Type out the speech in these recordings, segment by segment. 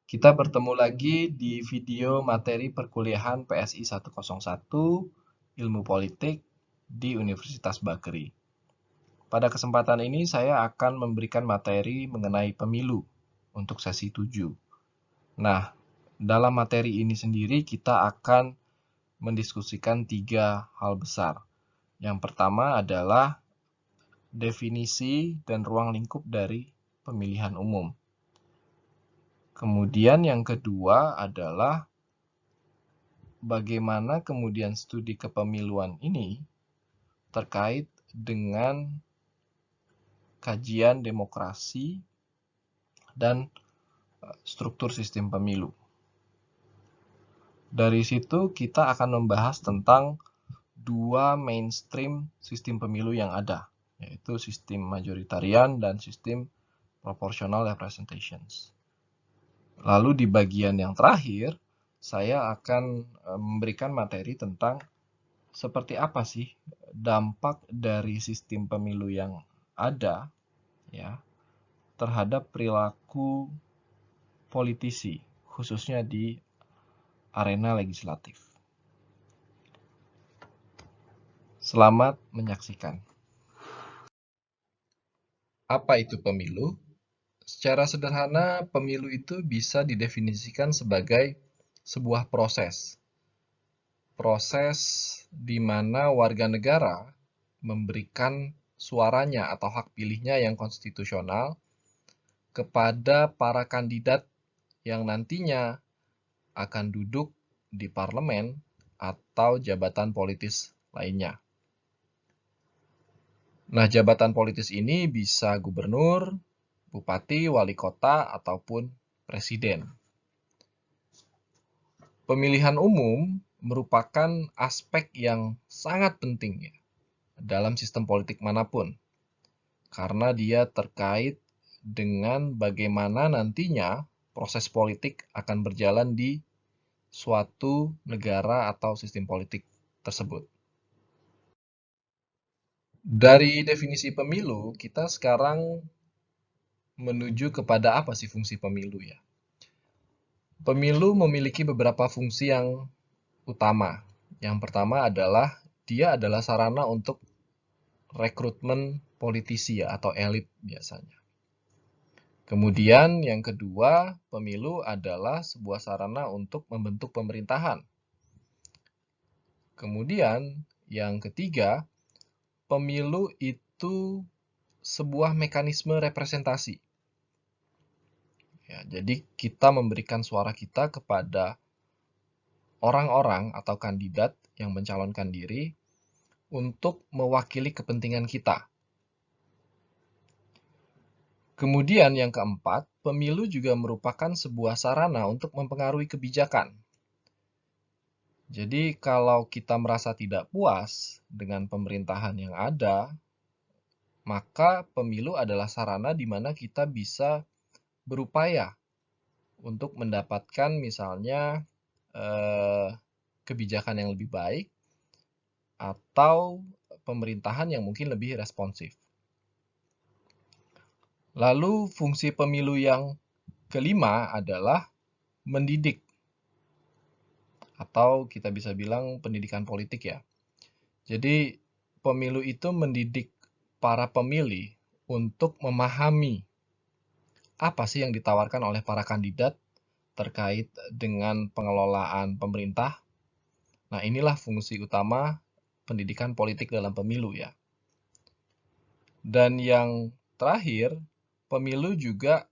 Kita bertemu lagi di video materi perkuliahan PSI 101 Ilmu Politik di Universitas Bagri. Pada kesempatan ini saya akan memberikan materi mengenai pemilu untuk sesi 7. Nah, dalam materi ini sendiri kita akan mendiskusikan 3 hal besar. Yang pertama adalah definisi dan ruang lingkup dari pemilihan umum. Kemudian yang kedua adalah bagaimana kemudian studi kepemiluan ini terkait dengan kajian demokrasi dan struktur sistem pemilu. Dari situ kita akan membahas tentang dua mainstream sistem pemilu yang ada, yaitu sistem majoritarian dan sistem proportional representations. Lalu di bagian yang terakhir, saya akan memberikan materi tentang seperti apa sih dampak dari sistem pemilu yang ada ya terhadap perilaku politisi, khususnya di arena legislatif. Selamat menyaksikan. Apa itu pemilu? Secara sederhana, pemilu itu bisa didefinisikan sebagai sebuah proses. Proses di mana warga negara memberikan suaranya atau hak pilihnya yang konstitusional kepada para kandidat yang nantinya akan duduk di parlemen atau jabatan politis lainnya. Nah, jabatan politis ini bisa gubernur, bupati, wali kota, ataupun presiden. Pemilihan umum merupakan aspek yang sangat penting ya, dalam sistem politik manapun, karena dia terkait dengan bagaimana nantinya proses politik akan berjalan di suatu negara atau sistem politik tersebut. Dari definisi pemilu, kita sekarang menuju kepada apa sih fungsi pemilu ya? Pemilu memiliki beberapa fungsi yang utama. Yang pertama adalah dia adalah sarana untuk rekrutmen politisi ya, atau elit biasanya. Kemudian yang kedua, pemilu adalah sebuah sarana untuk membentuk pemerintahan. Kemudian yang ketiga, pemilu itu sebuah mekanisme representasi. Ya, jadi kita memberikan suara kita kepada orang-orang atau kandidat yang mencalonkan diri untuk mewakili kepentingan kita. Kemudian yang keempat, pemilu juga merupakan sebuah sarana untuk mempengaruhi kebijakan. Jadi kalau kita merasa tidak puas dengan pemerintahan yang ada, maka pemilu adalah sarana di mana kita bisa berupaya untuk mendapatkan misalnya kebijakan yang lebih baik atau pemerintahan yang mungkin lebih responsif. Lalu fungsi pemilu yang kelima adalah mendidik, atau kita bisa bilang pendidikan politik ya. Jadi pemilu itu mendidik para pemilih untuk memahami apa sih yang ditawarkan oleh para kandidat terkait dengan pengelolaan pemerintah. Nah, inilah fungsi utama pendidikan politik dalam pemilu ya. Dan yang terakhir, pemilu juga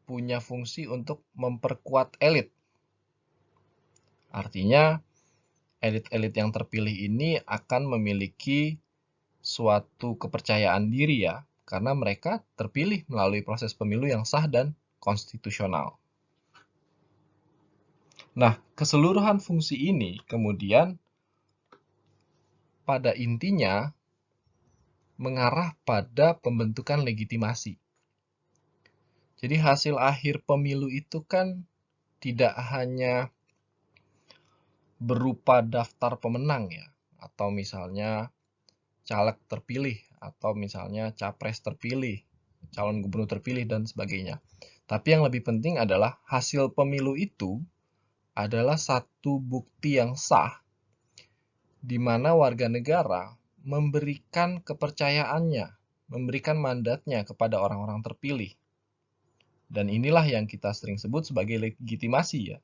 punya fungsi untuk memperkuat elit. Artinya, elit-elit yang terpilih ini akan memiliki suatu kepercayaan diri ya, karena mereka terpilih melalui proses pemilu yang sah dan konstitusional. Nah, keseluruhan fungsi ini kemudian pada intinya mengarah pada pembentukan legitimasi. Jadi hasil akhir pemilu itu kan tidak hanya berupa daftar pemenang ya, atau misalnya caleg terpilih, atau misalnya capres terpilih, calon gubernur terpilih, dan sebagainya. Tapi yang lebih penting adalah hasil pemilu itu adalah satu bukti yang sah di mana warga negara memberikan kepercayaannya, memberikan mandatnya kepada orang-orang terpilih. Dan inilah yang kita sering sebut sebagai legitimasi ya.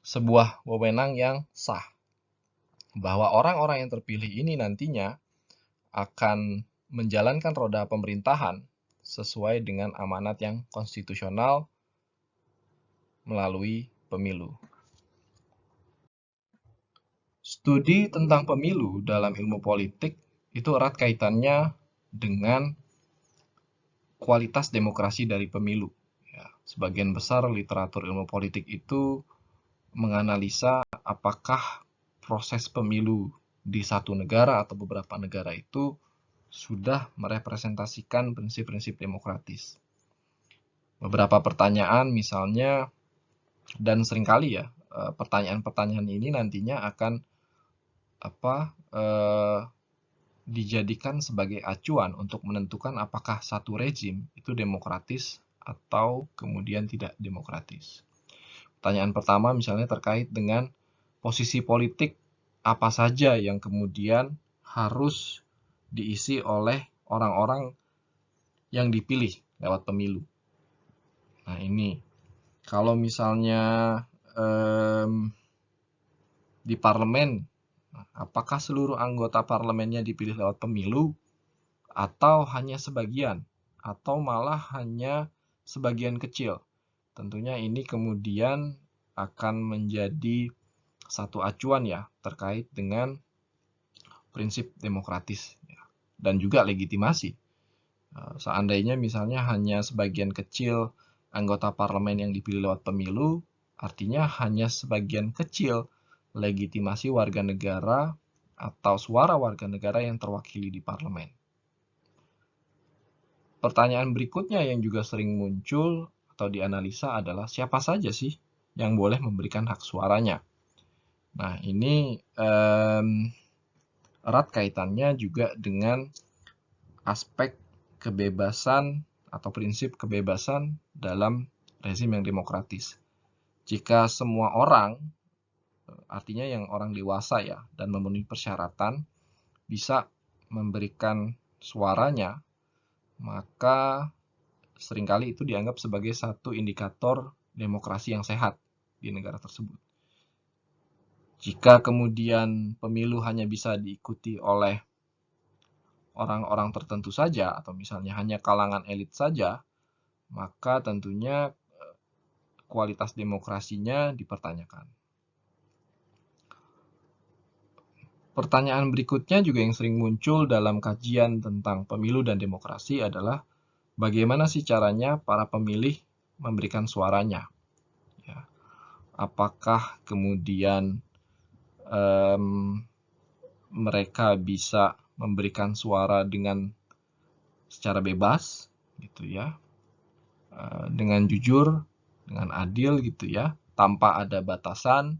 Sebuah wewenang yang sah. Bahwa orang-orang yang terpilih ini nantinya akan menjalankan roda pemerintahan sesuai dengan amanat yang konstitusional melalui pemilu. Studi tentang pemilu dalam ilmu politik itu erat kaitannya dengan kualitas demokrasi dari pemilu. Ya, sebagian besar literatur ilmu politik itu menganalisa apakah proses pemilu di satu negara atau beberapa negara itu sudah merepresentasikan prinsip-prinsip demokratis. Beberapa pertanyaan misalnya, dan seringkali ya, pertanyaan-pertanyaan ini nantinya akan dijadikan sebagai acuan untuk menentukan apakah satu rezim itu demokratis atau kemudian tidak demokratis. Pertanyaan pertama misalnya terkait dengan posisi politik apa saja yang kemudian harus diisi oleh orang-orang yang dipilih lewat pemilu. Nah ini, kalau misalnya di parlemen, apakah seluruh anggota parlemennya dipilih lewat pemilu atau hanya sebagian, atau malah hanya sebagian kecil? Tentunya ini kemudian akan menjadi satu acuan ya terkait dengan prinsip demokratis ya, dan juga legitimasi. Seandainya misalnya hanya sebagian kecil anggota parlemen yang dipilih lewat pemilu, artinya hanya sebagian kecil legitimasi warga negara atau suara warga negara yang terwakili di parlemen. Pertanyaan berikutnya yang juga sering muncul atau dianalisa adalah siapa saja sih yang boleh memberikan hak suaranya. Nah, ini erat kaitannya juga dengan aspek kebebasan atau prinsip kebebasan dalam rezim yang demokratis. Jika semua orang, artinya yang orang dewasa ya, dan memenuhi persyaratan, bisa memberikan suaranya, maka seringkali itu dianggap sebagai satu indikator demokrasi yang sehat di negara tersebut. Jika kemudian pemilu hanya bisa diikuti oleh orang-orang tertentu saja, atau misalnya hanya kalangan elit saja, maka tentunya kualitas demokrasinya dipertanyakan. Pertanyaan berikutnya juga yang sering muncul dalam kajian tentang pemilu dan demokrasi adalah bagaimana sih caranya para pemilih memberikan suaranya? Ya. Apakah kemudian mereka bisa memberikan suara dengan secara bebas, gitu ya, dengan jujur, dengan adil, gitu ya, tanpa ada batasan,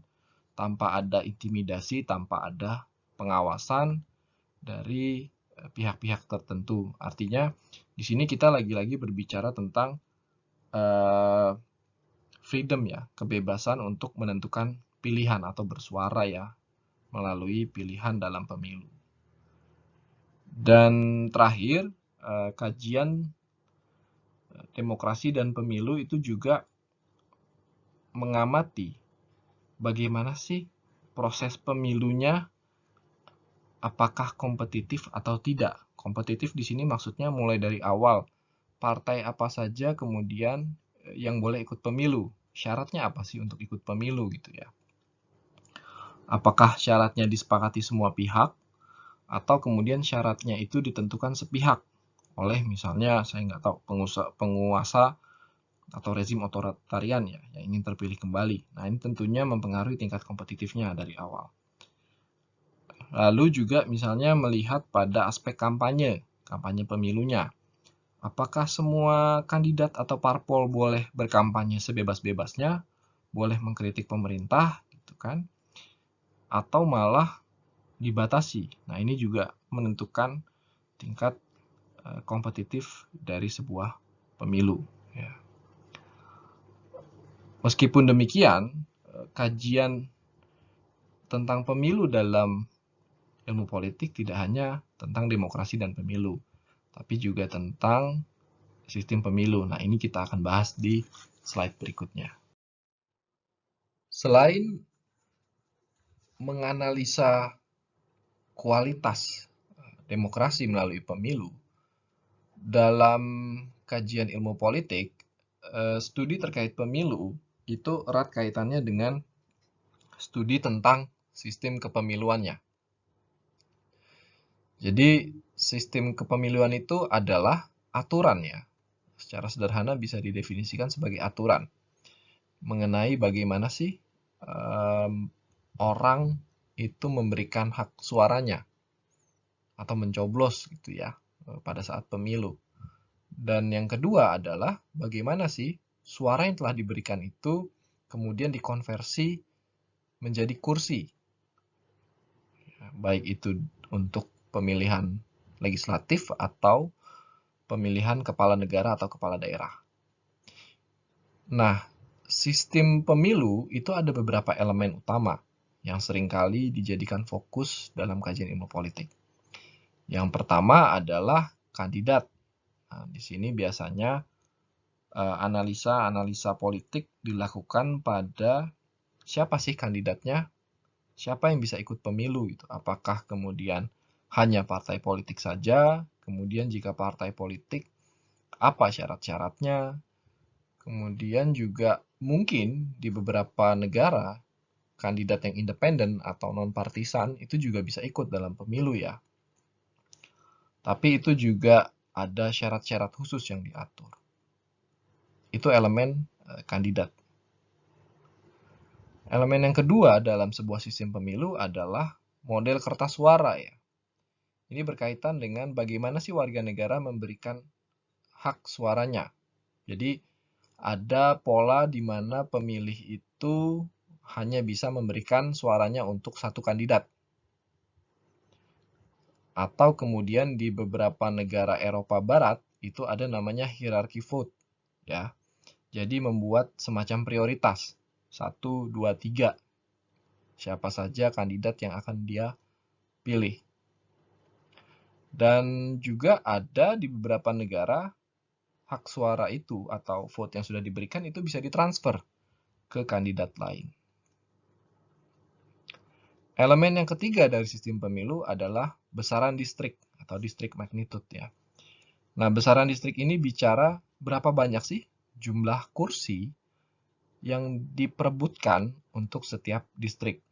tanpa ada intimidasi, tanpa ada pengawasan dari pihak-pihak tertentu. Artinya di sini kita lagi-lagi berbicara tentang freedom ya, kebebasan untuk menentukan pilihan atau bersuara ya melalui pilihan dalam pemilu. Dan terakhir, kajian demokrasi dan pemilu itu juga mengamati bagaimana sih proses pemilunya, apakah kompetitif atau tidak. Kompetitif di sini maksudnya mulai dari awal, partai apa saja kemudian yang boleh ikut pemilu. Syaratnya apa sih untuk ikut pemilu gitu ya. Apakah syaratnya disepakati semua pihak, atau kemudian syaratnya itu ditentukan sepihak oleh misalnya saya nggak tahu penguasa atau rezim otoritarian ya yang ingin terpilih kembali. Nah ini tentunya mempengaruhi tingkat kompetitifnya dari awal. Lalu juga misalnya melihat pada aspek kampanye pemilunya. Apakah semua kandidat atau parpol boleh berkampanye sebebas-bebasnya, boleh mengkritik pemerintah, gitu kan? Atau malah dibatasi. Nah ini juga menentukan tingkat kompetitif dari sebuah pemilu. Ya. Meskipun demikian, kajian tentang pemilu dalam ilmu politik tidak hanya tentang demokrasi dan pemilu, tapi juga tentang sistem pemilu. Nah, ini kita akan bahas di slide berikutnya. Selain menganalisa kualitas demokrasi melalui pemilu, dalam kajian ilmu politik, studi terkait pemilu itu erat kaitannya dengan studi tentang sistem kepemiluannya. Jadi, sistem kepemiluan itu adalah aturan ya. Secara sederhana bisa didefinisikan sebagai aturan mengenai bagaimana sih orang itu memberikan hak suaranya atau mencoblos gitu ya pada saat pemilu. Dan yang kedua adalah bagaimana sih suara yang telah diberikan itu kemudian dikonversi menjadi kursi. Baik itu untuk pemilihan legislatif atau pemilihan kepala negara atau kepala daerah. Nah, sistem pemilu itu ada beberapa elemen utama yang seringkali dijadikan fokus dalam kajian ilmu politik. Yang pertama adalah kandidat. Nah, di sini biasanya analisa politik dilakukan pada siapa sih kandidatnya, siapa yang bisa ikut pemilu gitu. Apakah kemudian hanya partai politik saja, kemudian jika partai politik apa syarat-syaratnya, kemudian juga mungkin di beberapa negara kandidat yang independen atau non-partisan itu juga bisa ikut dalam pemilu ya. Tapi itu juga ada syarat-syarat khusus yang diatur. Itu elemen kandidat. Elemen yang kedua dalam sebuah sistem pemilu adalah model kertas suara ya. Ini berkaitan dengan bagaimana sih warga negara memberikan hak suaranya. Jadi ada pola di mana pemilih itu hanya bisa memberikan suaranya untuk satu kandidat. Atau kemudian di beberapa negara Eropa Barat itu ada namanya hierarchy vote ya. Jadi membuat semacam prioritas 1, 2, 3. Siapa saja kandidat yang akan dia pilih. Dan juga ada di beberapa negara hak suara itu atau vote yang sudah diberikan itu bisa ditransfer ke kandidat lain. Elemen yang ketiga dari sistem pemilu adalah besaran distrik atau district magnitude ya. Nah, besaran distrik ini bicara berapa banyak sih jumlah kursi yang diperebutkan untuk setiap distrik.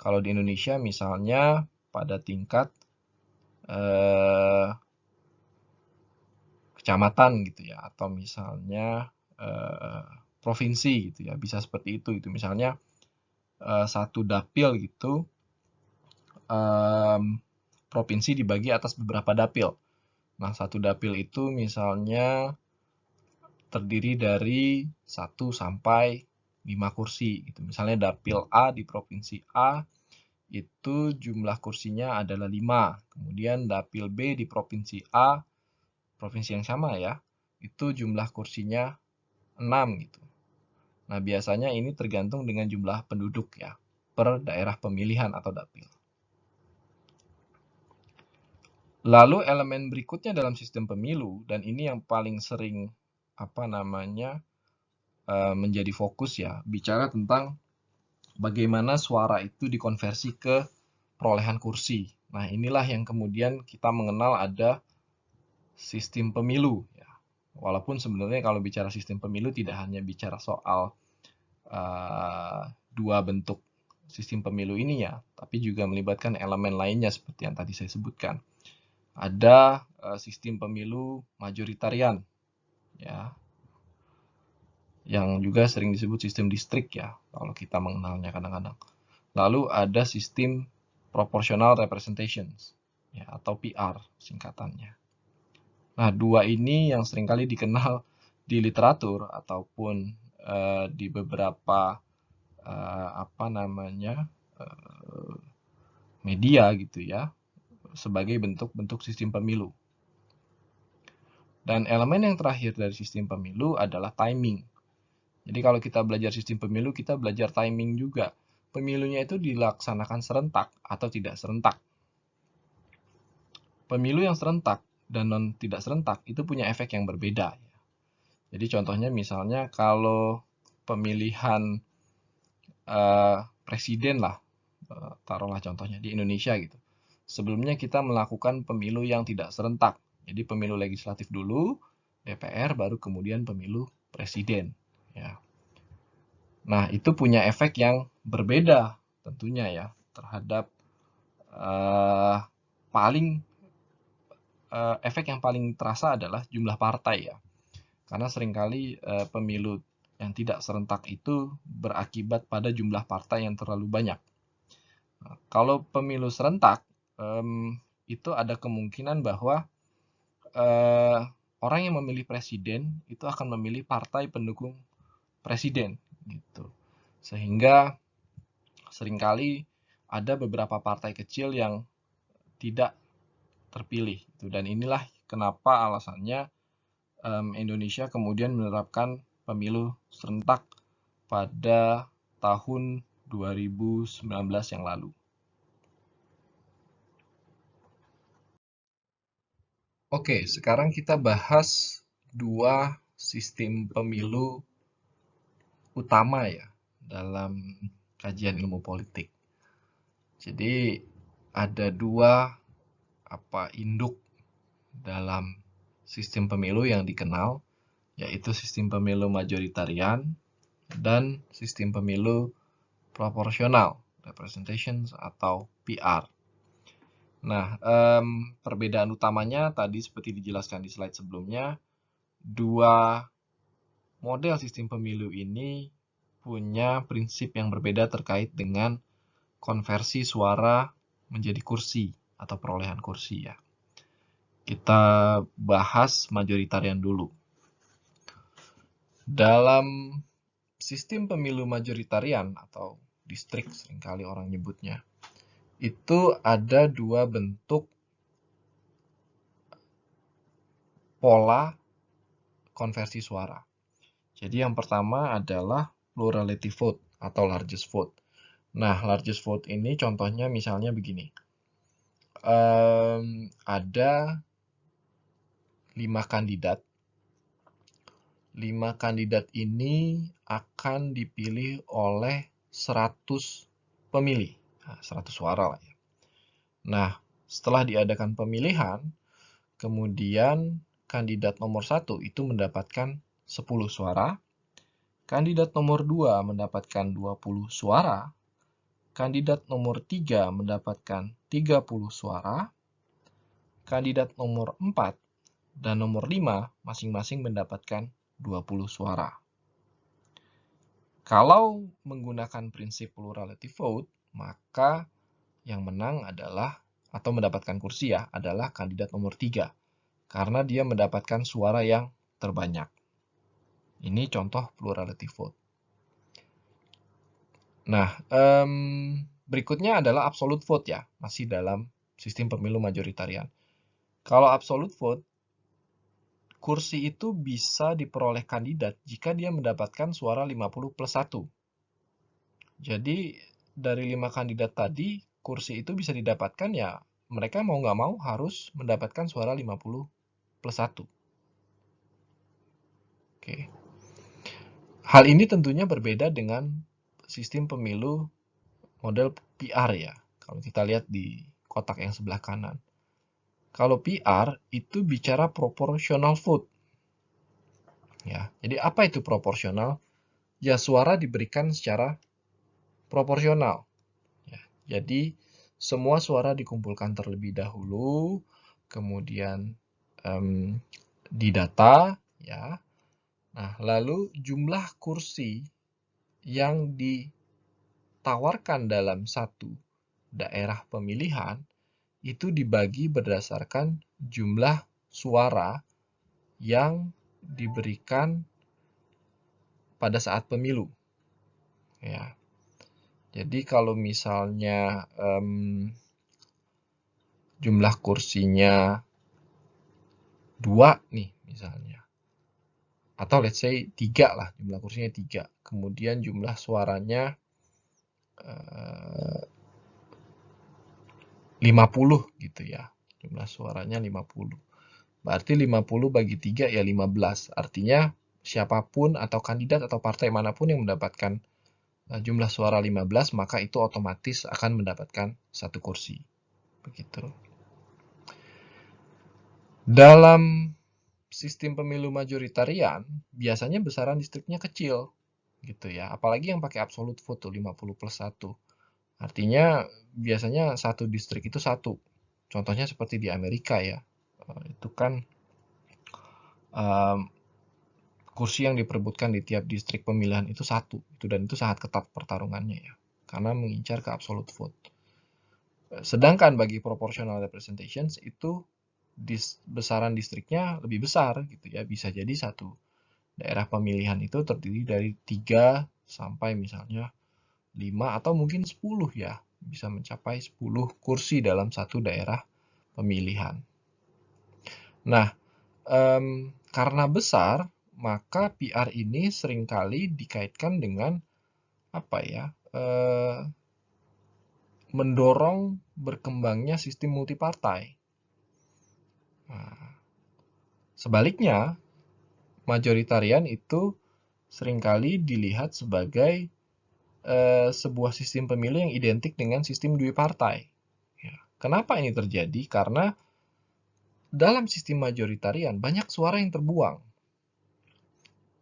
Kalau di Indonesia misalnya pada tingkat kecamatan gitu ya, atau misalnya provinsi gitu ya, bisa seperti itu. Itu misalnya satu dapil gitu, provinsi dibagi atas beberapa dapil. Nah, satu dapil itu misalnya terdiri dari 1 sampai 5 kursi gitu. Misalnya dapil A di provinsi A itu jumlah kursinya adalah 5. Kemudian dapil B di provinsi A, provinsi yang sama ya, itu jumlah kursinya 6 gitu. Nah, biasanya ini tergantung dengan jumlah penduduk ya, per daerah pemilihan atau dapil. Lalu elemen berikutnya dalam sistem pemilu, dan ini yang paling sering menjadi fokus ya, bicara tentang bagaimana suara itu dikonversi ke perolehan kursi. Nah, inilah yang kemudian kita mengenal ada sistem pemilu ya. Walaupun sebenarnya kalau bicara sistem pemilu tidak hanya bicara soal dua bentuk sistem pemilu ini ya, tapi juga melibatkan elemen lainnya seperti yang tadi saya sebutkan. Ada sistem pemilu majoritarian ya, yang juga sering disebut sistem distrik ya, kalau kita mengenalnya kadang-kadang. Lalu ada sistem proportional representation ya, atau PR singkatannya. Nah, dua ini yang seringkali dikenal di literatur ataupun di beberapa media gitu ya, sebagai bentuk-bentuk sistem pemilu. Dan elemen yang terakhir dari sistem pemilu adalah timing. Jadi kalau kita belajar sistem pemilu, kita belajar timing juga. Pemilunya itu dilaksanakan serentak atau tidak serentak. Pemilu yang serentak dan non tidak serentak itu punya efek yang berbeda. Jadi contohnya misalnya kalau pemilihan presiden lah, taruhlah contohnya di Indonesia gitu. Sebelumnya kita melakukan pemilu yang tidak serentak. Jadi pemilu legislatif dulu, DPR, baru kemudian pemilu presiden. Ya. Nah, itu punya efek yang berbeda tentunya ya terhadap efek yang paling terasa adalah jumlah partai ya. Karena seringkali pemilu yang tidak serentak itu berakibat pada jumlah partai yang terlalu banyak. Nah, kalau pemilu serentak, itu ada kemungkinan bahwa orang yang memilih presiden itu akan memilih partai pendukung presiden gitu. Sehingga seringkali ada beberapa partai kecil yang tidak terpilih dan inilah kenapa alasannya Indonesia kemudian menerapkan pemilu serentak pada tahun 2019 yang lalu. Oke, sekarang kita bahas dua sistem pemilu utama ya dalam kajian ilmu politik. Jadi ada dua induk dalam sistem pemilu yang dikenal, yaitu sistem pemilu majoritarian dan sistem pemilu proporsional, representation atau PR. Nah, perbedaan utamanya tadi seperti dijelaskan di slide sebelumnya, dua model sistem pemilu ini punya prinsip yang berbeda terkait dengan konversi suara menjadi kursi atau perolehan kursi ya. Kita bahas majoritarian dulu. Dalam sistem pemilu majoritarian atau distrik seringkali orang nyebutnya, itu ada dua bentuk pola konversi suara. Jadi yang pertama adalah plurality vote atau largest vote. Nah, largest vote ini contohnya misalnya begini. Ada 5 kandidat. 5 kandidat ini akan dipilih oleh 100 pemilih. Nah, 100 suara lah ya. Nah, setelah diadakan pemilihan, kemudian kandidat nomor 1 itu mendapatkan 10 suara, kandidat nomor 2 mendapatkan 20 suara, kandidat nomor 3 mendapatkan 30 suara, kandidat nomor 4 dan nomor 5 masing-masing mendapatkan 20 suara. Kalau menggunakan prinsip plurality vote, maka yang menang adalah, atau mendapatkan kursi ya, adalah kandidat nomor 3. Karena dia mendapatkan suara yang terbanyak. Ini contoh plurality vote. Nah, berikutnya adalah absolute vote ya, masih dalam sistem pemilu majoritarian. Kalau absolute vote, kursi itu bisa diperoleh kandidat jika dia mendapatkan suara 50 plus 1. Jadi, dari 5 kandidat tadi, kursi itu bisa didapatkan ya, mereka mau nggak mau harus mendapatkan suara 50 plus 1. Oke. Hal ini tentunya berbeda dengan sistem pemilu model PR ya. Kalau kita lihat di kotak yang sebelah kanan. Kalau PR itu bicara proportional vote. Ya, jadi apa itu proporsional? Ya, suara diberikan secara proporsional. Ya, jadi semua suara dikumpulkan terlebih dahulu, kemudian didata, ya. Nah, lalu jumlah kursi yang ditawarkan dalam satu daerah pemilihan itu dibagi berdasarkan jumlah suara yang diberikan pada saat pemilu. Ya. Jadi kalau misalnya jumlah kursinya 2 nih misalnya, Atau let's say 3 lah, jumlah kursinya 3. Kemudian jumlah suaranya 50 gitu ya. Jumlah suaranya 50. Berarti 50 bagi 3 ya 15. Artinya siapapun atau kandidat atau partai manapun yang mendapatkan jumlah suara 15, maka itu otomatis akan mendapatkan 1 kursi. Begitu. Dalam sistem pemilu majoritarian, biasanya besaran distriknya kecil, gitu ya. Apalagi yang pakai absolute vote tuh, 50+1. Artinya biasanya satu distrik itu satu. Contohnya seperti di Amerika ya. Itu kan kursi yang diperebutkan di tiap distrik pemilihan itu satu. Dan itu sangat ketat pertarungannya ya. Karena mengincar ke absolute vote. Sedangkan bagi proportional representations itu besaran distriknya lebih besar gitu ya. Bisa jadi satu daerah pemilihan itu terdiri dari 3 sampai misalnya 5 atau mungkin 10 ya. Bisa mencapai 10 kursi dalam satu daerah pemilihan. Nah, karena besar, maka PR ini seringkali dikaitkan dengan apa ya? Mendorong berkembangnya sistem multipartai. Nah, sebaliknya, majoritarian itu seringkali dilihat sebagai sebuah sistem pemilu yang identik dengan sistem duipartai. Ya. Kenapa ini terjadi? Karena dalam sistem majoritarian banyak suara yang terbuang.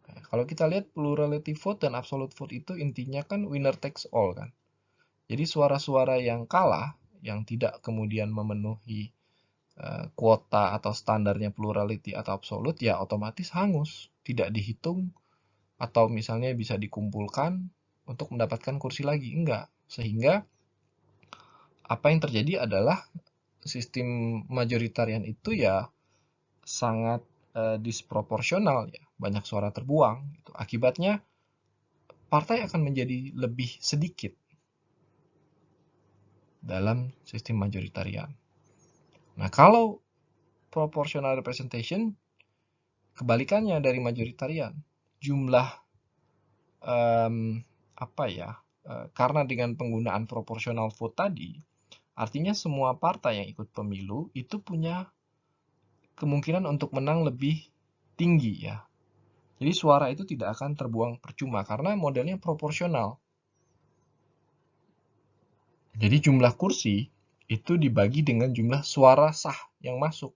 Nah, kalau kita lihat plurality vote dan absolute vote itu intinya kan winner takes all kan. Jadi suara-suara yang kalah, yang tidak kemudian memenuhi kuota atau standarnya plurality atau absolute, ya otomatis hangus, tidak dihitung, atau misalnya bisa dikumpulkan untuk mendapatkan kursi lagi, enggak. Sehingga apa yang terjadi adalah sistem majoritarian itu ya sangat disproporsional ya, banyak suara terbuang. Gitu. Akibatnya partai akan menjadi lebih sedikit dalam sistem majoritarian. Nah, kalau proportional representation kebalikannya dari majoritarian, jumlah karena dengan penggunaan proportional vote tadi, artinya semua partai yang ikut pemilu itu punya kemungkinan untuk menang lebih tinggi ya. Jadi suara itu tidak akan terbuang percuma karena modelnya proporsional. Jadi jumlah kursi itu dibagi dengan jumlah suara sah yang masuk.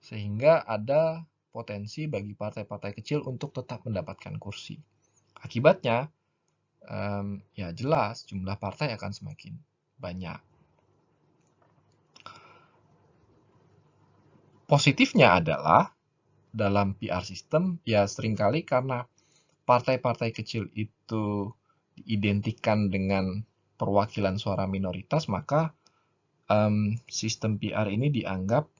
Sehingga ada potensi bagi partai-partai kecil untuk tetap mendapatkan kursi. Akibatnya, ya jelas jumlah partai akan semakin banyak. Positifnya adalah dalam PR sistem, ya seringkali karena partai-partai kecil itu diidentikan dengan perwakilan suara minoritas, maka sistem PR ini dianggap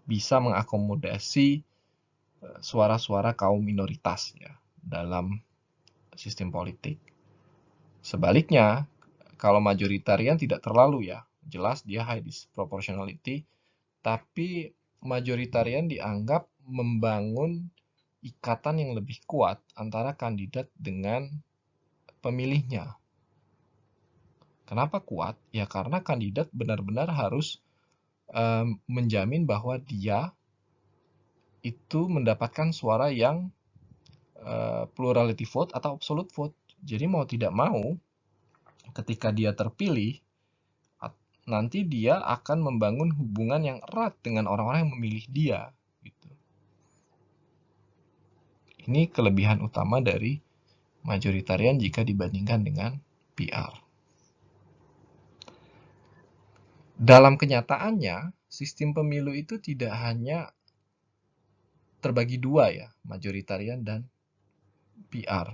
bisa mengakomodasi suara-suara kaum minoritas ya dalam sistem politik. Sebaliknya, kalau majoritarian tidak terlalu ya, jelas dia high disproportionality, tapi majoritarian dianggap membangun ikatan yang lebih kuat antara kandidat dengan pemilihnya. Kenapa kuat? Ya karena kandidat benar-benar harus menjamin bahwa dia itu mendapatkan suara yang plurality vote atau absolute vote. Jadi mau tidak mau, ketika dia terpilih, nanti dia akan membangun hubungan yang erat dengan orang-orang yang memilih dia. Gitu. Ini kelebihan utama dari majoritarian jika dibandingkan dengan PR. Dalam kenyataannya, sistem pemilu itu tidak hanya terbagi dua ya, majoritarian dan PR.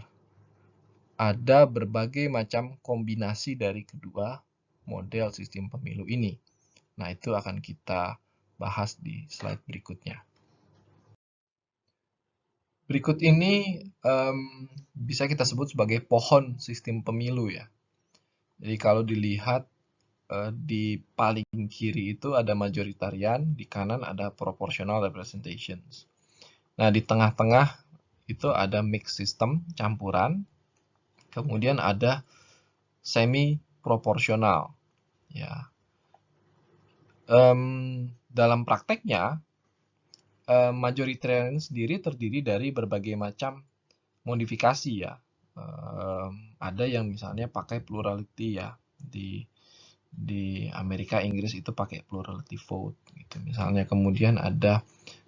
Ada berbagai macam kombinasi dari kedua model sistem pemilu ini. Nah, itu akan kita bahas di slide berikutnya. Berikut ini bisa kita sebut sebagai pohon sistem pemilu ya. Jadi kalau dilihat di paling kiri itu ada majoritarian, di kanan ada proportional representations. Nah, di tengah-tengah itu ada mix system, campuran. Kemudian ada semi proporsional. Ya. Dalam prakteknya, majoritarian sendiri terdiri dari berbagai macam modifikasi ya. Ada yang misalnya pakai plurality ya, di Amerika Inggris itu pakai plurality vote gitu misalnya. Kemudian ada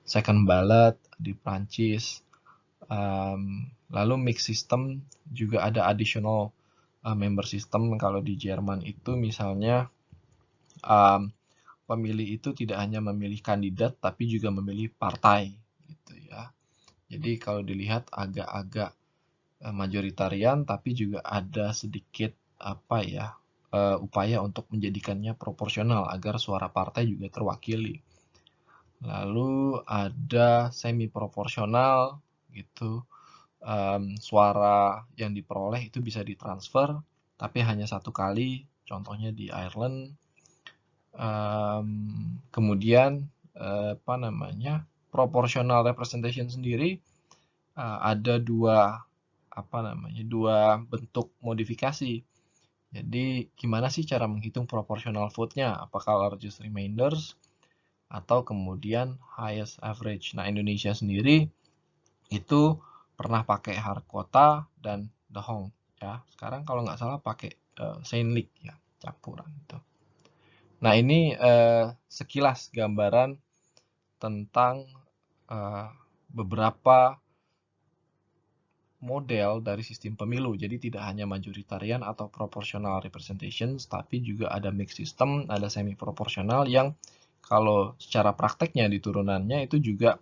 second ballot di Prancis. Lalu mix system juga ada additional member system. Kalau di Jerman itu misalnya pemilih itu tidak hanya memilih kandidat tapi juga memilih partai gitu ya. Jadi kalau dilihat agak-agak majoritarian tapi juga ada sedikit upaya untuk menjadikannya proporsional agar suara partai juga terwakili. Lalu ada semi proporsional gitu. Suara yang diperoleh itu bisa ditransfer tapi hanya satu kali, contohnya di Ireland. Kemudian proportional representation sendiri ada dua bentuk modifikasi. Jadi gimana sih cara menghitung proportional vote-nya? Apakah largest remainders atau kemudian highest average? Nah, Indonesia sendiri itu pernah pakai Harkota dan De Hong ya. Sekarang kalau nggak salah pakai Seinlich ya, campuran itu. Nah, ini sekilas gambaran tentang beberapa model dari sistem pemilu. Jadi tidak hanya majoritarian atau proportional representations, tapi juga ada mixed system, ada semi proporsional yang kalau secara prakteknya di turunannya itu juga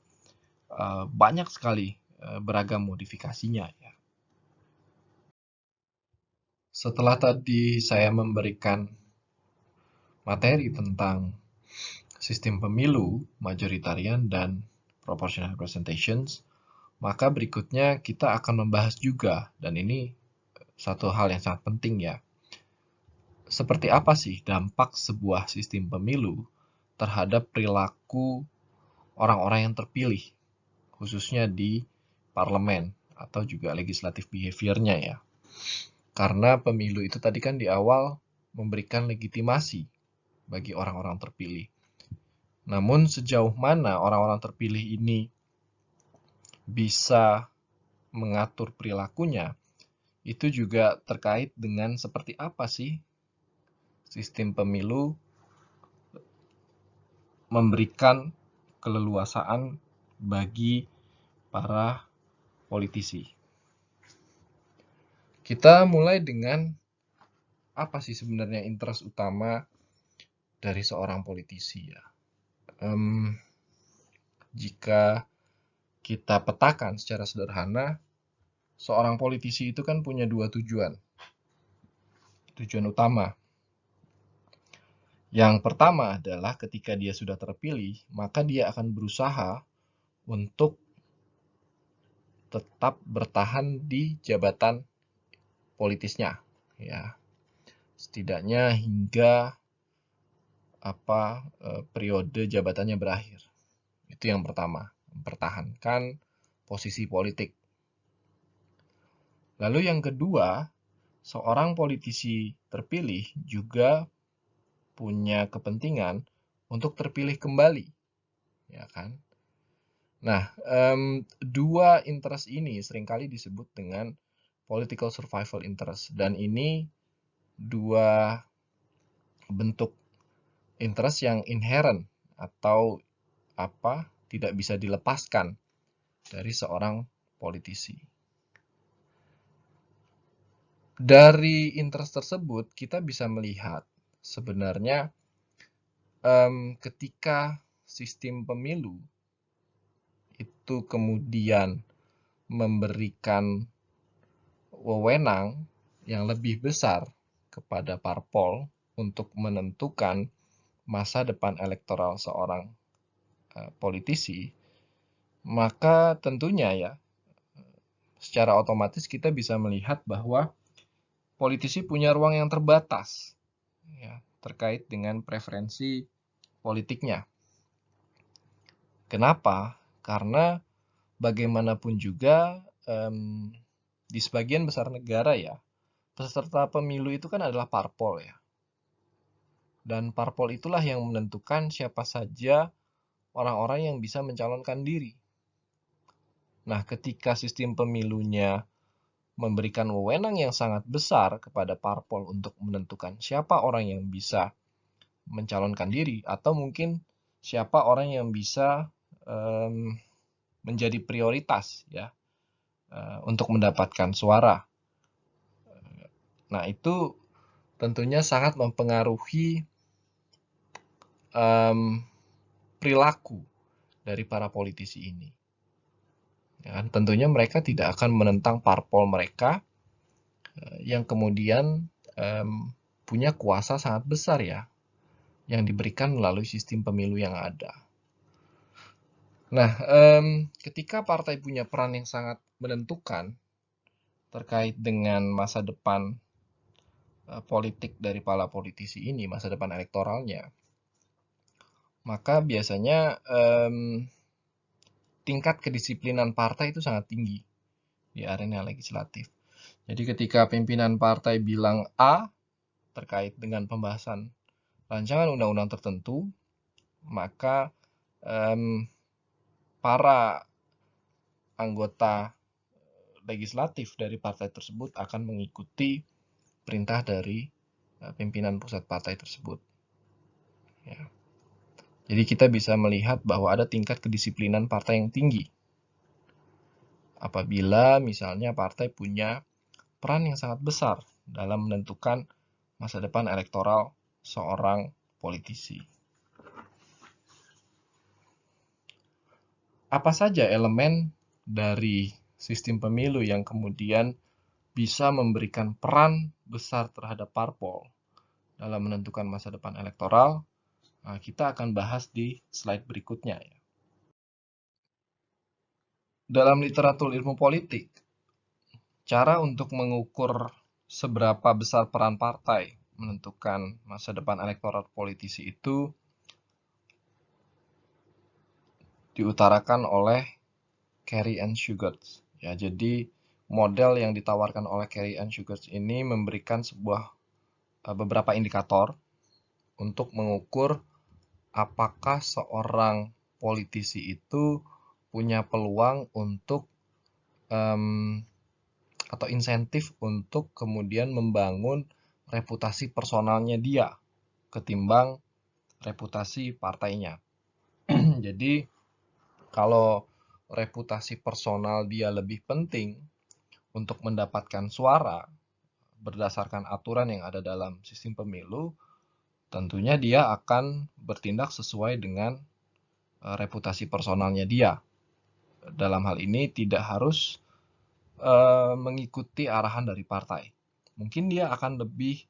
banyak sekali beragam modifikasinya ya. Setelah tadi saya memberikan materi tentang sistem pemilu, majoritarian dan proportional representations, maka berikutnya kita akan membahas juga, dan ini satu hal yang sangat penting ya, seperti apa sih dampak sebuah sistem pemilu terhadap perilaku orang-orang yang terpilih, khususnya di parlemen atau juga legislative behavior-nya ya. Karena pemilu itu tadi kan di awal memberikan legitimasi bagi orang-orang terpilih. Namun sejauh mana orang-orang terpilih ini bisa mengatur perilakunya, itu juga terkait dengan seperti apa sih sistem pemilu memberikan keleluasaan bagi para politisi. Kita mulai dengan apa sih sebenarnya interest utama dari seorang politisi ya. Jika kita petakan secara sederhana, seorang politisi itu kan punya dua tujuan. Tujuan utama. Yang pertama adalah ketika dia sudah terpilih, maka dia akan berusaha untuk tetap bertahan di jabatan politisnya, ya. Setidaknya hingga periode jabatannya berakhir. Itu yang pertama, mempertahankan posisi politik. Lalu yang kedua, seorang politisi terpilih juga punya kepentingan untuk terpilih kembali, ya kan? Nah, dua interest ini seringkali disebut dengan political survival interest, dan ini dua bentuk interest yang inherent atau tidak bisa dilepaskan dari seorang politisi. Dari interest tersebut kita bisa melihat sebenarnya ketika sistem pemilu itu kemudian memberikan wewenang yang lebih besar kepada parpol untuk menentukan masa depan elektoral seorang politisi, maka tentunya ya secara otomatis kita bisa melihat bahwa politisi punya ruang yang terbatas ya, terkait dengan preferensi politiknya. Kenapa? Karena bagaimanapun juga di sebagian besar negara ya, peserta pemilu itu kan adalah parpol ya. Dan parpol itulah yang menentukan siapa saja orang-orang yang bisa mencalonkan diri. Nah, ketika sistem pemilunya memberikan wewenang yang sangat besar kepada parpol untuk menentukan siapa orang yang bisa mencalonkan diri, atau mungkin siapa orang yang bisa menjadi prioritas ya untuk mendapatkan suara. Nah, itu tentunya sangat mempengaruhi perilaku dari para politisi ini. Ya, tentunya mereka tidak akan menentang parpol mereka yang kemudian punya kuasa sangat besar ya, yang diberikan melalui sistem pemilu yang ada. Nah, ketika partai punya peran yang sangat menentukan terkait dengan masa depan politik dari para politisi ini, masa depan elektoralnya, maka biasanya tingkat kedisiplinan partai itu sangat tinggi di arena legislatif. Jadi ketika pimpinan partai bilang A terkait dengan pembahasan rancangan undang-undang tertentu, maka para anggota legislatif dari partai tersebut akan mengikuti perintah dari pimpinan pusat partai tersebut. Ya. Jadi kita bisa melihat bahwa ada tingkat kedisiplinan partai yang tinggi. Apabila misalnya partai punya peran yang sangat besar dalam menentukan masa depan elektoral seorang politisi. Apa saja elemen dari sistem pemilu yang kemudian bisa memberikan peran besar terhadap parpol dalam menentukan masa depan elektoral? Nah, kita akan bahas di slide berikutnya. Dalam literatur ilmu politik, cara untuk mengukur seberapa besar peran partai menentukan masa depan elektoral politisi itu diutarakan oleh Carey and Sugars. Ya, jadi model yang ditawarkan oleh Carey and Sugars ini memberikan beberapa indikator untuk mengukur apakah seorang politisi itu punya peluang untuk atau insentif untuk kemudian membangun reputasi personalnya dia ketimbang reputasi partainya. Jadi kalau reputasi personal dia lebih penting untuk mendapatkan suara berdasarkan aturan yang ada dalam sistem pemilu, tentunya dia akan bertindak sesuai dengan reputasi personalnya dia. Dalam hal ini tidak harus mengikuti arahan dari partai. Mungkin dia akan lebih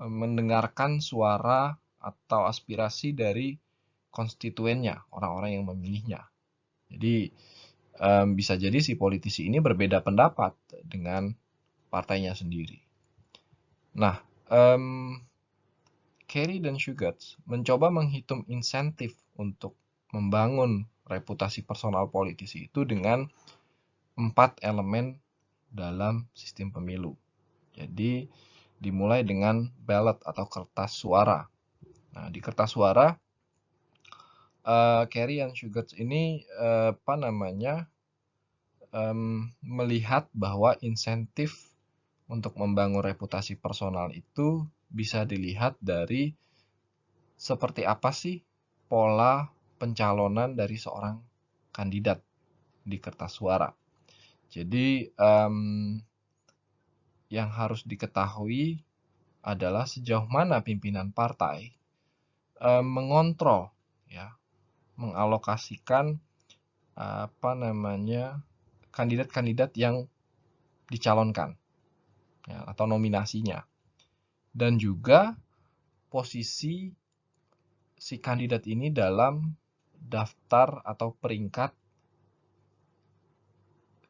mendengarkan suara atau aspirasi dari konstituennya, orang-orang yang memilihnya. Jadi bisa jadi si politisi ini berbeda pendapat dengan partainya sendiri. Nah, Carey dan Sugars mencoba menghitung insentif untuk membangun reputasi personal politisi itu dengan 4 elemen dalam sistem pemilu. Jadi dimulai dengan ballot atau kertas suara. Nah, di kertas suara Carey and Sugars ini melihat bahwa insentif untuk membangun reputasi personal itu bisa dilihat dari seperti apa sih pola pencalonan dari seorang kandidat di kertas suara. Jadi yang harus diketahui adalah sejauh mana pimpinan partai mengontrol ya, mengalokasikan kandidat-kandidat yang dicalonkan ya, atau nominasinya, dan juga posisi si kandidat ini dalam daftar atau peringkat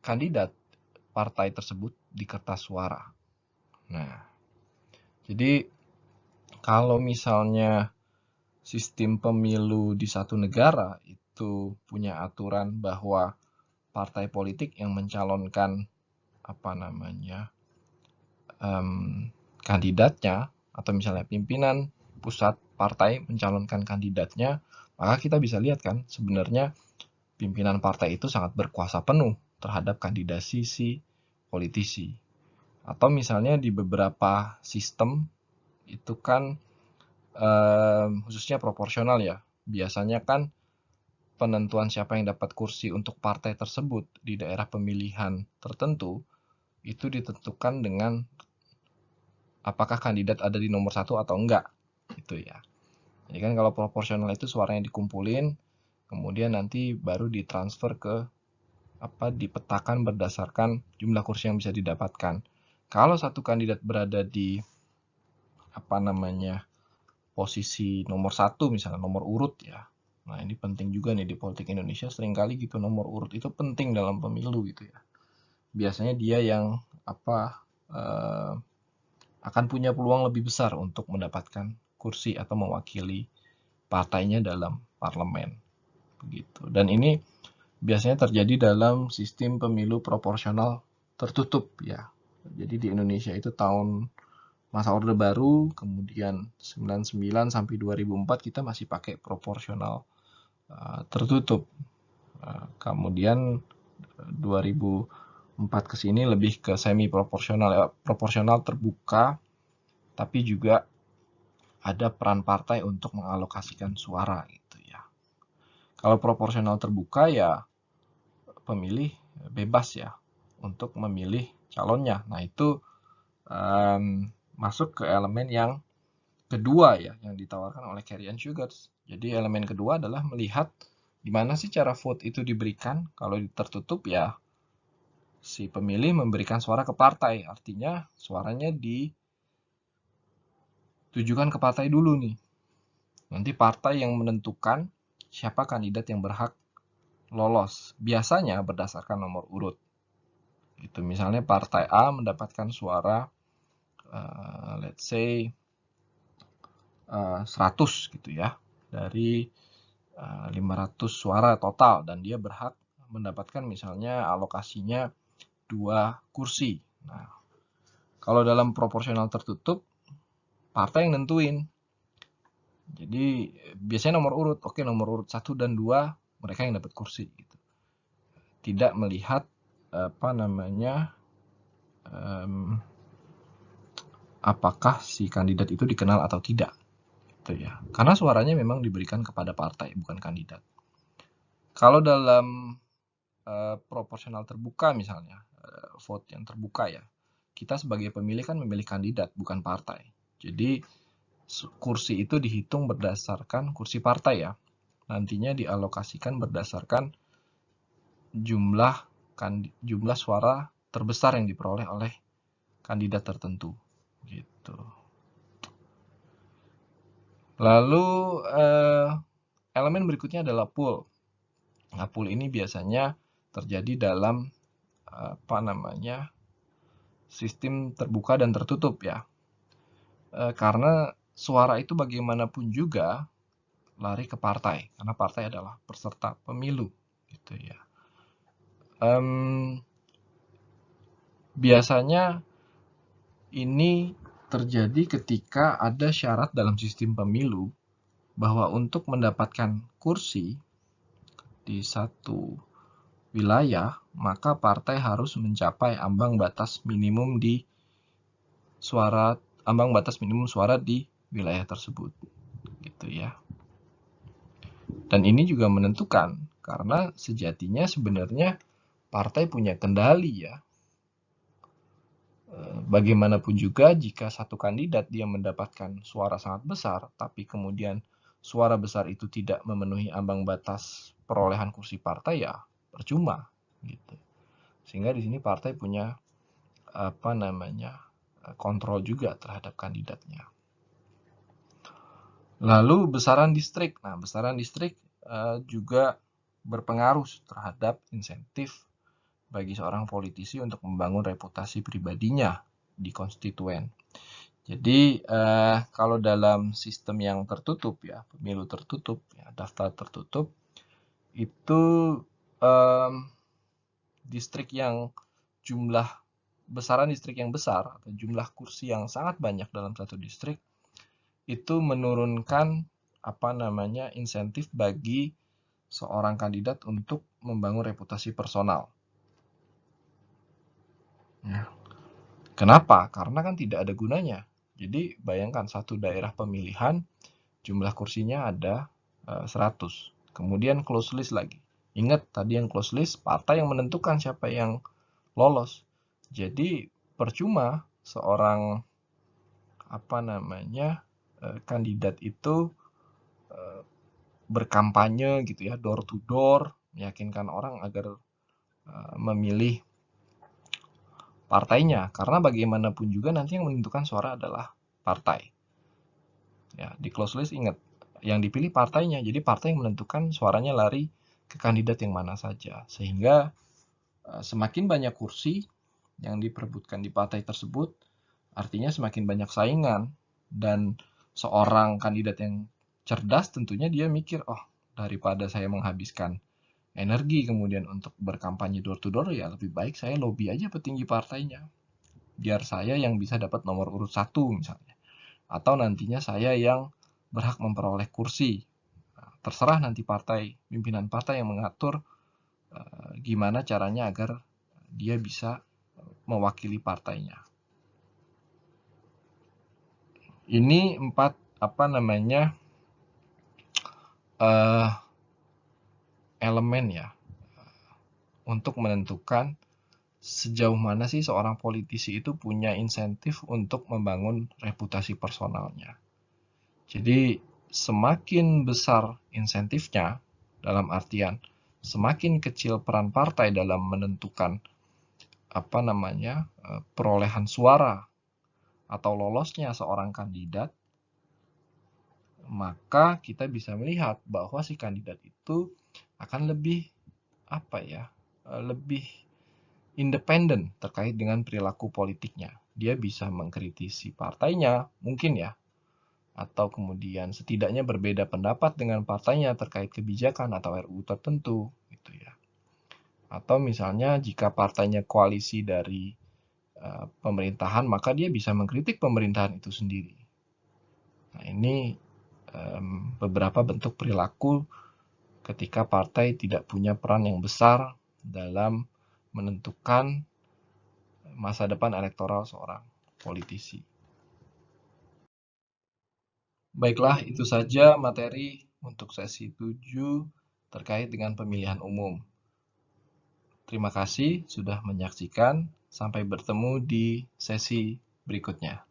kandidat partai tersebut di kertas suara. Nah, jadi kalau misalnya sistem pemilu di satu negara itu punya aturan bahwa partai politik yang mencalonkan kandidatnya, atau misalnya pimpinan pusat partai mencalonkan kandidatnya, maka kita bisa lihat kan sebenarnya pimpinan partai itu sangat berkuasa penuh terhadap kandidasi si politisi. Atau misalnya di beberapa sistem itu kan khususnya proporsional ya, biasanya kan penentuan siapa yang dapat kursi untuk partai tersebut di daerah pemilihan tertentu itu ditentukan dengan apakah kandidat ada di nomor 1 atau enggak, gitu ya. Jadi kan kalau proporsional itu suaranya dikumpulin, kemudian nanti baru ditransfer ke dipetakan berdasarkan jumlah kursi yang bisa didapatkan. Kalau satu kandidat berada di posisi nomor 1 misalnya, nomor urut ya. Nah, ini penting juga nih di politik Indonesia, seringkali gitu nomor urut itu penting dalam pemilu gitu ya. Biasanya dia yang akan punya peluang lebih besar untuk mendapatkan kursi atau mewakili partainya dalam parlemen begitu. Dan ini biasanya terjadi dalam sistem pemilu proporsional tertutup ya. Jadi di Indonesia itu tahun masa Orde Baru, kemudian 99 sampai 2004 kita masih pakai proporsional tertutup. Kemudian 2004 ke sini lebih ke semi proporsional, proporsional terbuka, tapi juga ada peran partai untuk mengalokasikan suara gitu ya. Kalau proporsional terbuka ya pemilih bebas ya untuk memilih calonnya. Nah, itu masuk ke elemen yang kedua ya yang ditawarkan oleh Carey and Sugars. Jadi elemen kedua adalah melihat gimana sih cara vote itu diberikan. Kalau tertutup ya si pemilih memberikan suara ke partai, artinya suaranya ditujukan ke partai dulu nih. Nanti partai yang menentukan siapa kandidat yang berhak lolos. Biasanya berdasarkan nomor urut. Itu misalnya partai A mendapatkan suara let's say 100 gitu ya dari 500 suara total, dan dia berhak mendapatkan misalnya alokasinya 2 kursi. Nah, kalau dalam proporsional tertutup partai yang nentuin. Jadi biasanya nomor urut, oke nomor urut 1 dan 2 mereka yang dapat kursi gitu. Tidak melihat apakah si kandidat itu dikenal atau tidak. Gitu ya. Karena suaranya memang diberikan kepada partai, bukan kandidat. Kalau dalam proporsional terbuka misalnya, vote yang terbuka ya, kita sebagai pemilih kan memilih kandidat, bukan partai. Jadi kursi itu dihitung berdasarkan kursi partai ya. Nantinya dialokasikan berdasarkan jumlah suara terbesar yang diperoleh oleh kandidat tertentu. Gitu. Lalu elemen berikutnya adalah pool. Nah, pool ini biasanya terjadi dalam sistem terbuka dan tertutup ya. Karena suara itu bagaimanapun juga lari ke partai, karena partai adalah peserta pemilu gitu ya. Biasanya ini terjadi ketika ada syarat dalam sistem pemilu bahwa untuk mendapatkan kursi di satu wilayah, maka partai harus mencapai ambang batas minimum suara di wilayah tersebut. Gitu ya. Dan ini juga menentukan karena sejatinya sebenarnya partai punya kendali ya. Bagaimanapun juga jika satu kandidat dia mendapatkan suara sangat besar, tapi kemudian suara besar itu tidak memenuhi ambang batas perolehan kursi partai ya percuma gitu. Sehingga di sini partai punya kontrol juga terhadap kandidatnya. Lalu besaran distrik. Nah, besaran distrik juga berpengaruh terhadap insentif bagi seorang politisi untuk membangun reputasi pribadinya di konstituen. Jadi kalau dalam sistem yang tertutup ya, pemilu tertutup, ya, daftar tertutup, itu distrik yang besaran distrik yang besar atau jumlah kursi yang sangat banyak dalam satu distrik itu menurunkan insentif bagi seorang kandidat untuk membangun reputasi personal. Ya. Kenapa? Karena kan tidak ada gunanya. Jadi bayangkan satu daerah pemilihan jumlah kursinya ada 100. Kemudian close list lagi. Ingat tadi yang close list, partai yang menentukan siapa yang lolos. Jadi percuma seorang kandidat itu berkampanye gitu ya, door to door, meyakinkan orang agar memilih partainya, karena bagaimanapun juga nanti yang menentukan suara adalah partai. Ya, di close list ingat, yang dipilih partainya, jadi partai yang menentukan suaranya lari ke kandidat yang mana saja, sehingga semakin banyak kursi yang diperebutkan di partai tersebut, artinya semakin banyak saingan, dan seorang kandidat yang cerdas tentunya dia mikir, oh daripada saya menghabiskan energi kemudian untuk berkampanye door to door, ya lebih baik saya lobby aja petinggi partainya, biar saya yang bisa dapat nomor urut 1 misalnya, atau nantinya saya yang berhak memperoleh kursi. Terserah nanti pimpinan partai yang mengatur gimana caranya agar dia bisa mewakili partainya. Ini 4 elemen ya untuk menentukan sejauh mana sih seorang politisi itu punya insentif untuk membangun reputasi personalnya. Jadi semakin besar insentifnya, dalam artian semakin kecil peran partai dalam menentukan perolehan suara atau lolosnya seorang kandidat, maka kita bisa melihat bahwa si kandidat itu akan lebih lebih independen terkait dengan perilaku politiknya. Dia bisa mengkritisi partainya, mungkin ya, atau kemudian setidaknya berbeda pendapat dengan partainya terkait kebijakan atau RUU tertentu, gitu ya. Atau misalnya jika partainya koalisi dari pemerintahan, maka dia bisa mengkritik pemerintahan itu sendiri. Nah, ini beberapa bentuk perilaku ketika partai tidak punya peran yang besar dalam menentukan masa depan elektoral seorang politisi. Baiklah, itu saja materi untuk sesi 7 terkait dengan pemilihan umum. Terima kasih sudah menyaksikan. Sampai bertemu di sesi berikutnya.